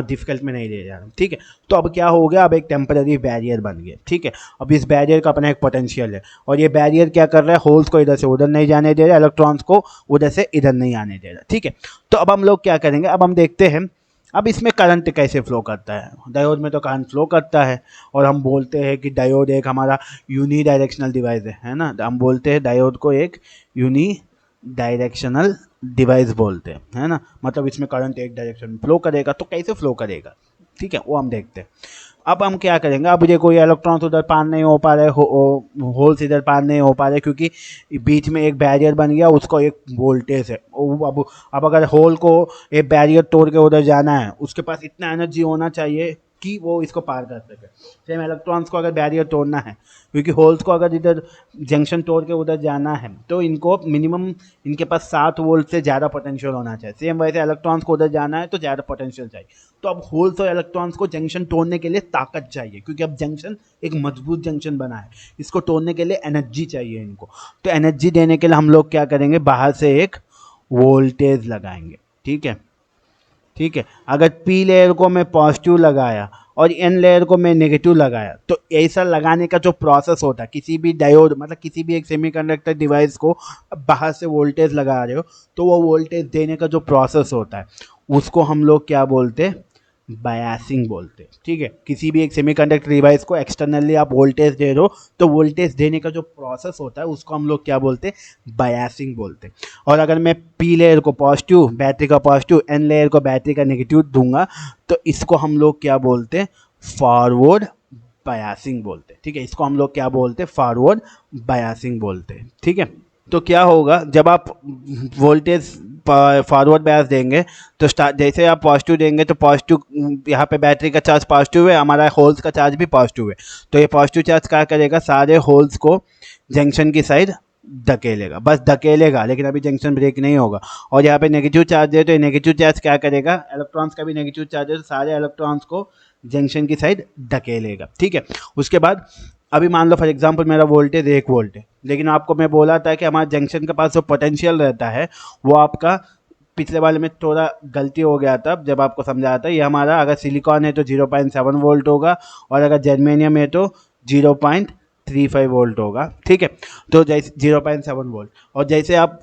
डिफिकल्ट में नहीं ले जा रहा हूँ, ठीक है। तो अब क्या हो गया, अब एक टेम्पररी बैरियर बन गया, ठीक है। अब इस बैरियर का अपना एक पोटेंशियल है, और ये बैरियर क्या कर रहा है, होल्स को इधर से उधर नहीं जाने दे रहा है, इलेक्ट्रॉन्स को उधर से इधर नहीं आने दे रहा, ठीक है। तो अब हम लोग क्या करेंगे, अब हम देखते हैं अब इसमें करंट कैसे फ्लो करता है। डायोड में तो करंट फ्लो करता है, और हम बोलते हैं कि डायोड एक हमारा यूनी डायरेक्शनल डिवाइस है ना, हम बोलते हैं डायोड को एक यूनी डायरेक्शनल डिवाइस बोलते हैं, है ना। मतलब इसमें करंट एक डायरेक्शन में फ्लो करेगा, तो कैसे फ्लो करेगा, ठीक है, वो हम देखते हैं। अब हम क्या करेंगे, अब देखो ये इलेक्ट्रॉन्स उधर पार नहीं हो पा रहे, होल्स इधर पार नहीं हो पा रहे, क्योंकि बीच में एक बैरियर बन गया, उसको एक वोल्टेज है। अब अगर होल को एक बैरियर तोड़ के उधर जाना है, उसके पास इतना एनर्जी होना चाहिए कि वो इसको पार कर सके। सेम इलेक्ट्रॉन्स को अगर बैरियर तोड़ना है, क्योंकि होल्स को अगर इधर जंक्शन तोड़ के उधर जाना है, तो इनको मिनिमम इनके पास 7 वोल्ट से ज़्यादा पोटेंशियल होना चाहिए। सेम वैसे इलेक्ट्रॉन्स को उधर जाना है तो ज़्यादा पोटेंशियल चाहिए। तो अब होल्स और इलेक्ट्रॉन्स को जंक्शन तोड़ने के लिए ताकत चाहिए, क्योंकि अब जंक्शन एक मजबूत जंक्शन बना है, इसको तोड़ने के लिए एनर्जी चाहिए इनको। तो एनर्जी देने के लिए हम लोग क्या करेंगे, बाहर से एक वोल्टेज लगाएंगे, ठीक है। ठीक है, अगर पी लेयर को मैं पॉजिटिव लगाया और एन लेयर को मैं नेगेटिव लगाया, तो ऐसा लगाने का जो प्रोसेस होता है, किसी भी डायोड मतलब किसी भी एक सेमीकंडक्टर डिवाइस को बाहर से वोल्टेज लगा रहे हो, तो वो वोल्टेज देने का जो प्रोसेस होता है, उसको हम लोग क्या बोलते हैं, बायसिंग बोलते हैं, ठीक है। किसी भी एक सेमीकंडक्टर डिवाइस को एक्सटर्नली आप वोल्टेज दे रहे हो, तो वोल्टेज देने का जो प्रोसेस होता है, उसको हम लोग क्या बोलते हैं, बायसिंग बोलते हैं। और अगर मैं पी लेयर को पॉजिटिव, बैटरी का पॉजिटिव, एन लेयर को बैटरी का नेगेटिव दूंगा, तो इसको हम लोग क्या बोलते हैं, फॉरवर्ड बायसिंग बोलते हैं, ठीक है। इसको हम लोग क्या बोलते हैं, फॉरवर्ड बायसिंग बोलते हैं, ठीक है। तो क्या होगा, जब आप वोल्टेज फॉरवर्ड बायस देंगे, तो स्टार्ट जैसे आप पॉजिटिव देंगे, तो पॉजिटिव यहाँ पे बैटरी का चार्ज पॉजिटिव है, हमारा होल्स का चार्ज भी पॉजिटिव है, तो ये पॉजिटिव चार्ज क्या करेगा, सारे होल्स को जंक्शन की साइड धकेलेगा, बस धकेलेगा, लेकिन अभी जंक्शन ब्रेक नहीं होगा। और यहाँ पे नेगेटिव चार्ज है, तो ये नेगेटिव चार्ज क्या करेगा, इलेक्ट्रॉन्स का भी नेगेटिव चार्ज है, तो सारे इलेक्ट्रॉन्स को जंक्शन की साइड धकेलेगा, ठीक है। उसके बाद अभी मान लो फॉर एग्जांपल मेरा वोल्टेज 1 वोल्ट है, लेकिन आपको मैं बोला था कि हमारे जंक्शन के पास जो पोटेंशियल रहता है, वो आपका पिछले वाले में थोड़ा गलती हो गया था जब आपको समझाया था। ये हमारा अगर सिलिकॉन है तो 0.7 वोल्ट होगा, और अगर जर्मेनियम है तो 0.35 वोल्ट होगा, ठीक है। तो जैसे 0.7 वोल्ट, और जैसे आप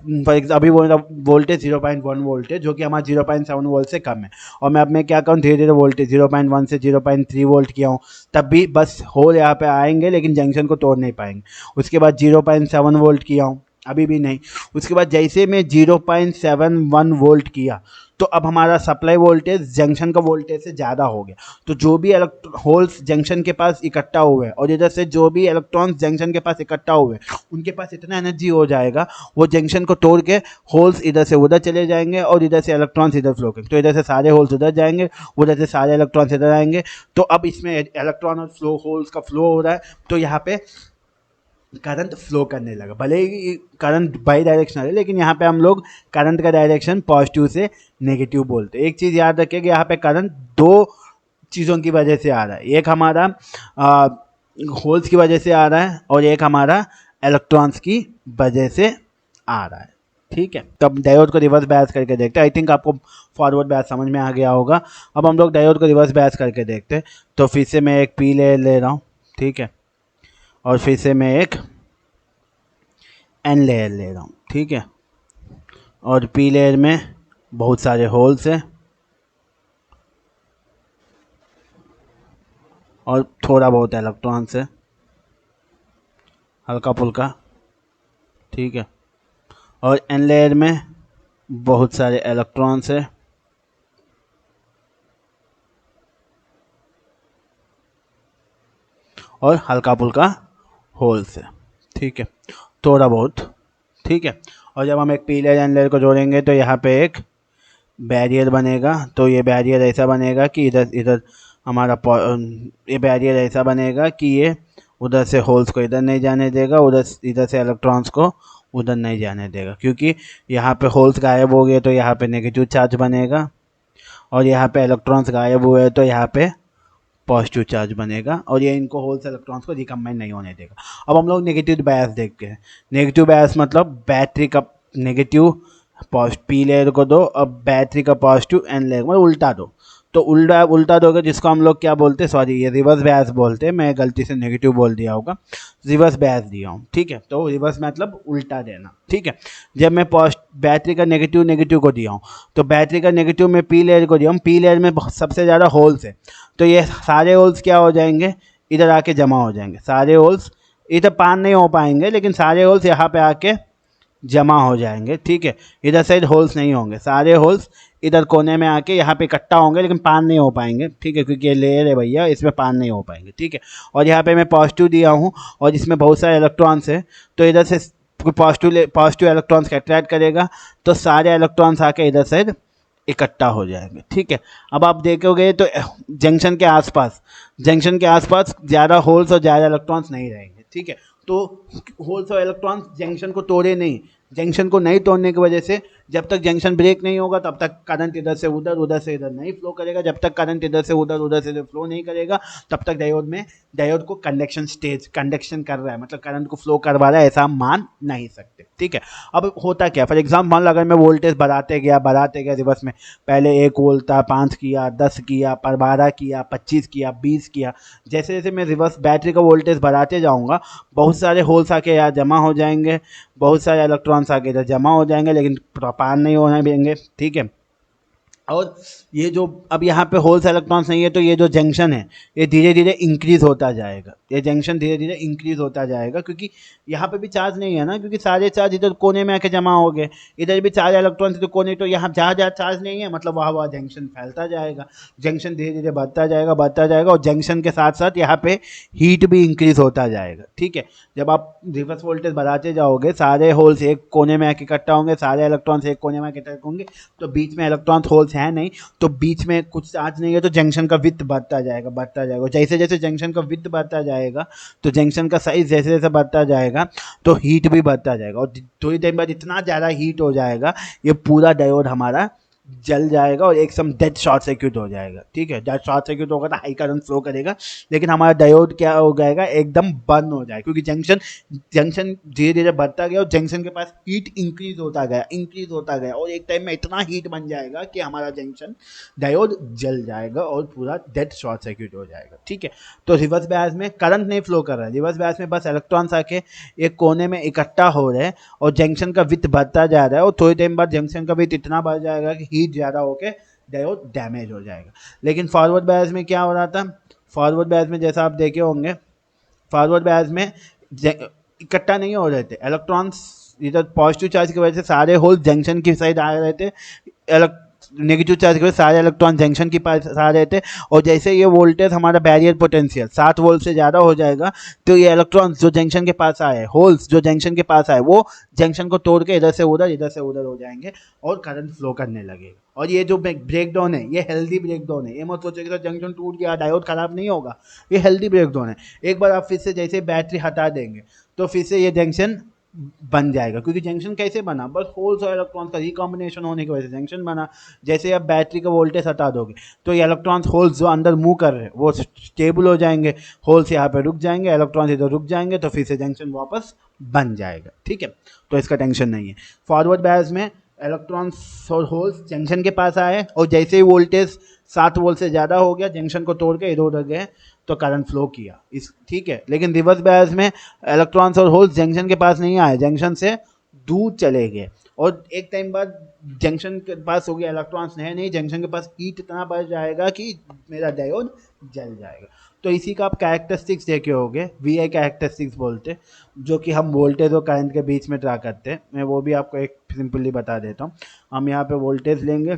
अभी वोल्टेज 0.1 वोल्ट है, जो कि हमारा 0.7 वोल्ट से कम है, और मैं क्या कहूँ, धीरे धीरे वोल्टेज 0.1 से 0.3 वोल्ट किया हूँ, तब भी बस होल यहाँ पे आएंगे, लेकिन जंक्शन को तोड़ नहीं पाएंगे। उसके बाद 0.7 वोल्ट किया हूँ, अभी भी नहीं। उसके बाद जैसे मैं 0.71 वोल्ट किया, तो अब हमारा सप्लाई वोल्टेज जंक्शन का वोल्टेज से ज़्यादा हो गया। तो जो भी होल्स जंक्शन के पास इकट्ठा हुए, और इधर से जो भी इलेक्ट्रॉन्स जंक्शन के पास इकट्ठा हुए, उनके पास इतना एनर्जी हो जाएगा, वो जंक्शन को तोड़ के होल्स इधर से उधर चले जाएंगे, और इधर से इलेक्ट्रॉन्स इधर फ्लो करेंगे, तो इधर से सारे होल्स उधर जाएंगे, उधर से सारे इलेक्ट्रॉन्स इधर आएंगे। तो अब इसमें इलेक्ट्रॉन और फ्लो होल्स का फ्लो हो रहा है, तो यहाँ पे करंट फ्लो करने लगा। भले ही करंट बाई डायरेक्शनल है, लेकिन यहाँ पे हम लोग करंट का डायरेक्शन पॉजिटिव से नेगेटिव बोलते हैं। एक चीज़ याद रखिए कि यहाँ पे करंट दो चीज़ों की वजह से आ रहा है, एक हमारा होल्स की वजह से आ रहा है, और एक हमारा इलेक्ट्रॉन्स की वजह से आ रहा है, ठीक है। तब डायोड को रिवर्स बायस करके देखते हैं। आई थिंक आपको फॉरवर्ड बायस समझ में आ गया होगा। अब हम लोग डायोड को रिवर्स बायस करके देखते हैं। तो फिर से मैं एक पी ले रहा हूँ, ठीक है, और फिर से मैं एक एन लेयर ले रहा हूँ, ठीक है। और पी लेयर में बहुत सारे होल्स हैं, और थोड़ा बहुत इलेक्ट्रॉन्स है, हल्का फुल्का, ठीक है। और एन लेयर में बहुत सारे इलेक्ट्रॉन्स है, और हल्का फुल्का होल्स है, ठीक है, थोड़ा बहुत, ठीक है। और जब हम एक पी लेयर एन लेयर को जोड़ेंगे, तो यहाँ पे एक बैरियर बनेगा। तो ये बैरियर ऐसा बनेगा कि इधर इधर हमारा ये बैरियर ऐसा बनेगा कि ये उधर से होल्स को इधर नहीं जाने देगा, इधर से इलेक्ट्रॉन्स को उधर नहीं जाने देगा, क्योंकि यहाँ पे होल्स गायब हो गए तो यहाँ पे नेगेटिव चार्ज बनेगा, और यहाँ पे इलेक्ट्रॉन्स गायब हुए तो यहाँ पे पॉजिटिव चार्ज बनेगा, और ये इनको होल्स इलेक्ट्रॉन्स को रिकम्बाइन नहीं होने देगा। अब हम लोग नेगेटिव बायस देखते हैं। नेगेटिव बायस मतलब बैटरी का नेगेटिव पी लेयर को दो, अब बैटरी का पॉजिटिव एन लेयर मतलब उल्टा दो। तो उल्टा दोगे, जिसको हम लोग क्या बोलते हैं, सॉरी ये रिवर्स बायस बोलते हैं, मैं गलती से नेगेटिव बोल दिया होगा, रिवर्स बायस दिया हूँ, ठीक है। तो रिवर्स मतलब उल्टा देना, ठीक है। जब मैं बैटरी का नेगेटिव को दिया हूँ, तो बैटरी का नेगेटिव में पी लेयर को दिया हूँ, पी लेयर में सबसे ज़्यादा होल्स है, तो ये सारे होल्स क्या हो जाएंगे, इधर आके जमा हो जाएंगे। सारे होल्स इधर पार नहीं हो पाएंगे, लेकिन सारे होल्स यहाँ पे आके जमा हो जाएंगे, ठीक है। इधर साइड होल्स नहीं होंगे, सारे होल्स इधर कोने में आके यहाँ पे इकट्ठा होंगे, लेकिन पार नहीं हो पाएंगे, ठीक है, क्योंकि ये लेयर है भैया, इसमें पार नहीं हो पाएंगे, ठीक है। और यहाँ पे मैं पॉजिटिव दिया हूँ और इसमें बहुत सारे इलेक्ट्रॉन्स है, तो इधर से पॉजिटिव इलेक्ट्रॉन्स का अट्रैक्ट करेगा, तो सारे इलेक्ट्रॉन्स आके इधर साइड इकट्ठा हो जाएंगे, ठीक है। अब आप देखोगे तो जंक्शन के आसपास ज़्यादा होल्स और ज़्यादा इलेक्ट्रॉन्स नहीं रहेंगे, ठीक है। तो होल्स और इलेक्ट्रॉन्स जंक्शन को तोड़े नहीं, जंक्शन को नहीं तोड़ने की वजह से जब तक जंक्शन ब्रेक नहीं होगा तब तक करंट इधर से उधर, उधर से इधर नहीं फ्लो करेगा। जब तक करंट इधर से उधर, उधर से इधर फ्लो नहीं करेगा तब तक डायोड को कंडक्शन कर रहा है, मतलब करंट को फ्लो करवा रहा है, ऐसा हम मान नहीं सकते, ठीक है। अब होता क्या, फॉर एग्जाम्पल मान लो अगर मैं वोल्टेज बढ़ाते गया रिवर्स में, पहले 1 वोल्ट था, 5 किया, 10 किया, पर 12 किया, 25 किया, 20 किया, जैसे जैसे मैं रिवर्स बैटरी का वोल्टेज बढ़ाते जाऊँगा बहुत सारे होल्स आके यहाँ जमा हो जाएंगे, बहुत सारे इलेक्ट्रॉन्स आके इधर जमा हो जाएंगे, लेकिन पार नहीं होने देंगे, ठीक है। और ये जो अब यहाँ पे होल्स इलेक्ट्रॉन्स नहीं है, तो ये जो जंक्शन है ये धीरे धीरे इंक्रीज होता जाएगा, ये जंक्शन धीरे धीरे इंक्रीज होता जाएगा, क्योंकि यहाँ पे भी चार्ज नहीं है ना, क्योंकि सारे चार्ज इधर कोने में आके जमा हो गए, इधर भी चार्ज इलेक्ट्रॉन्स तो कोने, तो यहाँ जहाँ जहाँ चार्ज नहीं है मतलब वहाँ वहाँ जंक्शन फैलता जाएगा, जंक्शन धीरे धीरे बढ़ता जाएगा और जंक्शन के साथ साथ यहाँ पे हीट भी इंक्रीज होता जाएगा, ठीक है। जब आप रिवर्स वोल्टेज बढ़ाते जाओगे सारे होल्स एक कोने में आके इकट्ठा होंगे, सारे इलेक्ट्रॉन्स एक कोने में आके इकट्ठा होंगे, तो बीच में इलेक्ट्रॉन्स होल्स है नहीं, तो बीच में कुछ चार्ज नहीं है, तो जंक्शन का विड्थ बढ़ता जाएगा। जैसे जैसे जंक्शन का विड्थ बढ़ता जाएगा तो जंक्शन का साइज जैसे जैसे बढ़ता जाएगा तो हीट भी बढ़ता जाएगा, और थोड़ी देर बाद इतना ज़्यादा हीट हो जाएगा ये पूरा डायोड हमारा जल जाएगा और एकदम डेड शॉर्ट सर्क्यूट हो जाएगा, ठीक है। डेड शॉर्ट सर्क्यूट होगा तो हाई करंट फ्लो करेगा, लेकिन हमारा डायोड क्या हो जाएगा, एकदम बंद हो जाएगा, क्योंकि जंक्शन धीरे धीरे बढ़ता गया और जंक्शन के पास हीट इंक्रीज होता गया और एक टाइम में इतना हीट बन जाएगा कि हमारा जंक्शन डायोड जल जाएगा और पूरा डेड शॉर्ट सर्क्यूट हो जाएगा, ठीक है। तो रिवर्स बायस में करंट नहीं फ्लो कर रहा है, रिवर्स बायस में बस इलेक्ट्रॉन्स आके एक कोने में इकट्ठा हो रहे हैं और जंक्शन का विड्थ बढ़ता जा रहा है, और थोड़ी टाइम बाद जंक्शन का विड्थ इतना बढ़ जाएगा कि हीट ज़्यादा होके डायोड डैमेज हो जाएगा। लेकिन फॉरवर्ड बायस में क्या हो रहा था, फॉरवर्ड बायस में जैसा आप देखे होंगे, फॉरवर्ड बायस में इकट्ठा नहीं हो रहे थे इलेक्ट्रॉन्स, इधर पॉजिटिव चार्ज की वजह से सारे होल जंक्शन की साइड आ रहे थे, नेगेटिव चार्ज की वजह से सारे इलेक्ट्रॉन जंक्शन के पास आ रहे थे, और जैसे ये वोल्टेज हमारा बैरियर पोटेंशियल 7 वोल्ट से ज़्यादा हो जाएगा तो ये इलेक्ट्रॉन्स जो जंक्शन के पास आए, होल्स जो जंक्शन के पास आए, वो जंक्शन को तोड़ के इधर से उधर हो जाएंगे और करंट फ्लो करने लगेगा। और ये जो ब्रेक डाउन है ये हेल्दी ब्रेक डाउन है, ये मत सोचो कि जंक्शन टूट गया डायोड खराब नहीं होगा, ये हेल्दी ब्रेक डाउन है। एक बार आप फिर से जैसे बैटरी हटा देंगे तो फिर से ये जंक्शन बन जाएगा, क्योंकि जंक्शन कैसे बना, बस होल्स और इलेक्ट्रॉन्स का रिकॉम्बिनेशन होने की वजह से जंक्शन बना। जैसे आप बैटरी का वोल्टेज हटा दोगे तो ये इलेक्ट्रॉन्स होल्स जो अंदर मूव कर रहे हैं वो स्टेबल हो जाएंगे, होल्स यहाँ पे रुक जाएंगे, इलेक्ट्रॉन्स इधर रुक जाएंगे, तो फिर से जंक्शन वापस बन जाएगा, ठीक है। तो इसका टेंशन नहीं है। फॉरवर्ड बायस में इलेक्ट्रॉन्स और होल्स जंक्शन के पास आए और जैसे ही वोल्टेज 7 वोल्ट से ज़्यादा हो गया जंक्शन को तोड़ के इधर उधर गए तो करंट फ्लो किया इस, ठीक है। लेकिन रिवर्स बायस में इलेक्ट्रॉन्स और होल्स जंक्शन के पास नहीं आए, जंक्शन से दूर चले गए और एक टाइम बाद जंक्शन के पास हो गया इलेक्ट्रॉन्स नहीं, जंक्शन के पास हीट इतना बढ़ जाएगा कि मेरा डायोड जल जाएगा। तो इसी का आप कैरेक्टरिस्टिक्स देखे होंगे, VI कैरेक्टरिस्टिक्स बोलते, जो कि हम वोल्टेज और करंट के बीच में ट्रा करते हैं। मैं वो भी आपको एक सिंपली बता देता हूँ। हम यहाँ पे वोल्टेज लेंगे,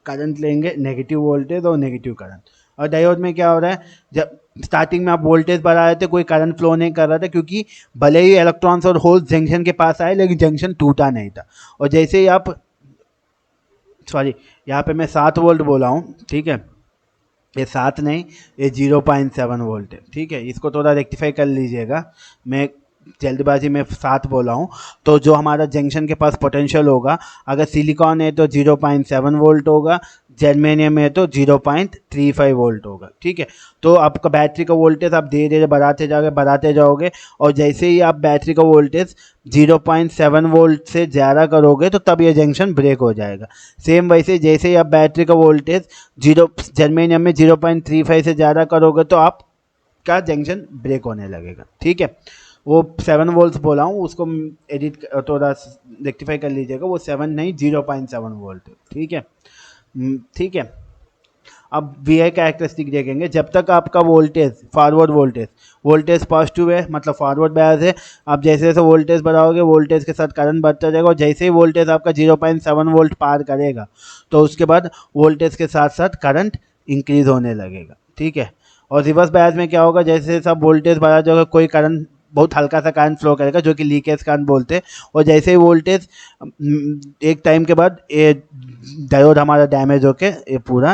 करंट लेंगे, नेगेटिव वोल्टेज और नेगेटिव करंट। और डायोड में क्या हो रहा है, जब स्टार्टिंग में आप वोल्टेज बढ़ा रहे थे कोई करंट फ्लो नहीं कर रहा था, क्योंकि भले ही इलेक्ट्रॉन्स और होल्स जंक्शन के पास आए लेकिन जंक्शन टूटा नहीं था। और जैसे ही आप यहाँ पे मैं 7 वोल्ट बोला हूँ, ठीक है, ये 7 नहीं, ये 0.7 वोल्ट है, ठीक है। इसको थोड़ा रेक्टिफाई कर लीजिएगा, मैं जल्दबाजी में 7 बोला हूँ। तो जो हमारा जंक्शन के पास पोटेंशियल होगा, अगर सिलिकॉन है तो 0.7 वोल्ट होगा, जर्मेनियम है तो 0.35 वोल्ट होगा, ठीक है। तो आपका बैटरी का वोल्टेज आप धीरे धीरे बढ़ाते जाओगे और जैसे ही आप बैटरी का वोल्टेज 0.7 वोल्ट से ज़्यादा करोगे तो तब ये जंक्शन ब्रेक हो जाएगा। सेम वैसे जैसे ही आप बैटरी का वोल्टेज जर्मेनियम में 0.35 से ज़्यादा करोगे तो आपका जंक्शन ब्रेक होने लगेगा, ठीक है। वो 7 वोल्ट बोला हूँ, उसको एडिट थोड़ा रेक्टिफाई कर लीजिएगा, वो 7 नहीं 0.7 वोल्ट, ठीक है, ठीक है। अब वी आई कैरेक्टरिस्टिक देखेंगे, जब तक आपका वोल्टेज फॉरवर्ड वोल्टेज पॉजिटिव है मतलब फॉरवर्ड बायस है, आप जैसे जैसे वोल्टेज बढ़ाओगे वोल्टेज के साथ करंट बढ़ता जाएगा, और जैसे ही वोल्टेज आपका 0.7 वोल्ट पार करेगा तो उसके बाद वोल्टेज के साथ साथ करंट इंक्रीज होने लगेगा, ठीक है। और रिवर्स बायस में क्या होगा, जैसे जैसे आप वोल्टेज बढ़ा जाओगे कोई करंट बहुत हल्का सा करंट फ्लो करेगा जो कि लीकेज करंट बोलते हैं, और जैसे ही वोल्टेज एक टाइम के बाद ये डायोड हमारा डैमेज होके ये पूरा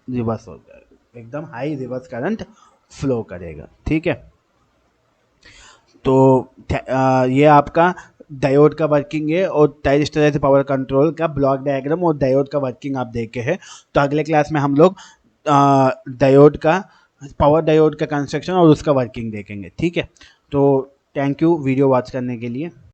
रिवर्स हो जाएगा, एकदम हाई रिवर्स करंट फ्लो करेगा, ठीक है। तो ये आपका डायोड का वर्किंग है और टाइरिस्टर पावर कंट्रोल का ब्लॉक डायग्राम और डायोड का वर्किंग आप देखे हैं। तो अगले क्लास में हम लोग डायोड का पावर डायोड का कंस्ट्रक्शन और उसका वर्किंग देखेंगे, ठीक है। तो थैंक यू वीडियो वॉच करने के लिए।